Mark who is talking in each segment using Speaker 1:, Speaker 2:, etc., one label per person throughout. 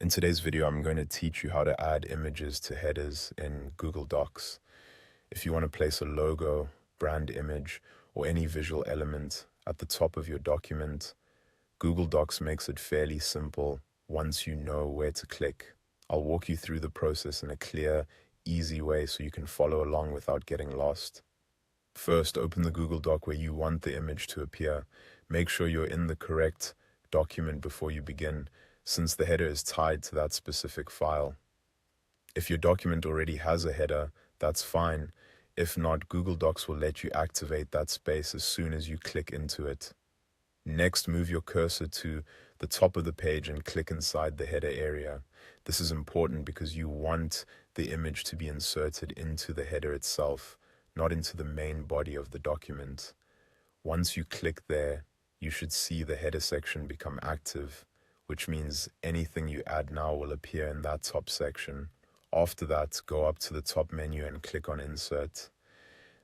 Speaker 1: In today's video, I'm going to teach you how to add images to headers in Google Docs. If you want to place a logo, brand image, or any visual element at the top of your document, Google Docs makes it fairly simple once you know where to click. I'll walk you through the process in a clear, easy way so you can follow along without getting lost. First, open the Google Doc where you want the image to appear. Make sure you're in the correct document before you begin, since the header is tied to that specific file. If your document already has a header, that's fine. If not, Google Docs will let you activate that space as soon as you click into it. Next, move your cursor to the top of the page and click inside the header area. This is important because you want the image to be inserted into the header itself, not into the main body of the document. Once you click there, you should see the header section become active, which means anything you add now will appear in that top section. After that, go up to the top menu and click on Insert.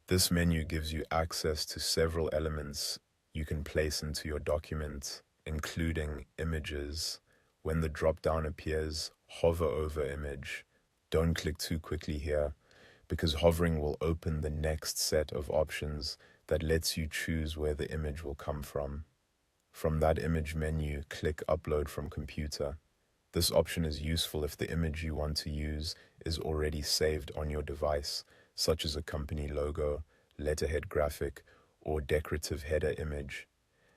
Speaker 1: This menu gives you access to several elements you can place into your document, including images. When the drop-down appears, hover over image. Don't click too quickly here, because hovering will open the next set of options that lets you choose where the image will come from. From that image menu, click Upload from Computer. This option is useful if the image you want to use is already saved on your device, such as a company logo, letterhead graphic, or decorative header image.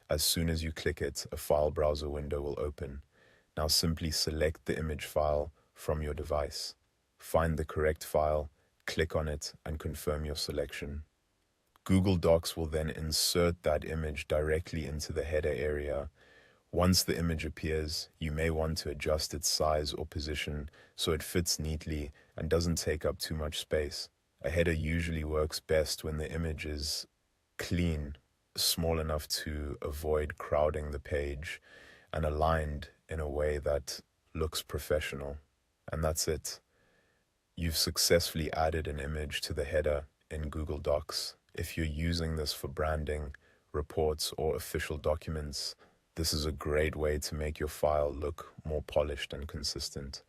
Speaker 1: As soon as you click it, a file browser window will open. Now simply select the image file from your device. Find the correct file, click on it, and confirm your selection. Google Docs will then insert that image directly into the header area. Once the image appears, you may want to adjust its size or position so it fits neatly and doesn't take up too much space. A header usually works best when the image is clean, small enough to avoid crowding the page, and aligned in a way that looks professional. And that's it. You've successfully added an image to the header in Google Docs. If you're using this for branding, reports, or official documents, this is a great way to make your file look more polished and consistent.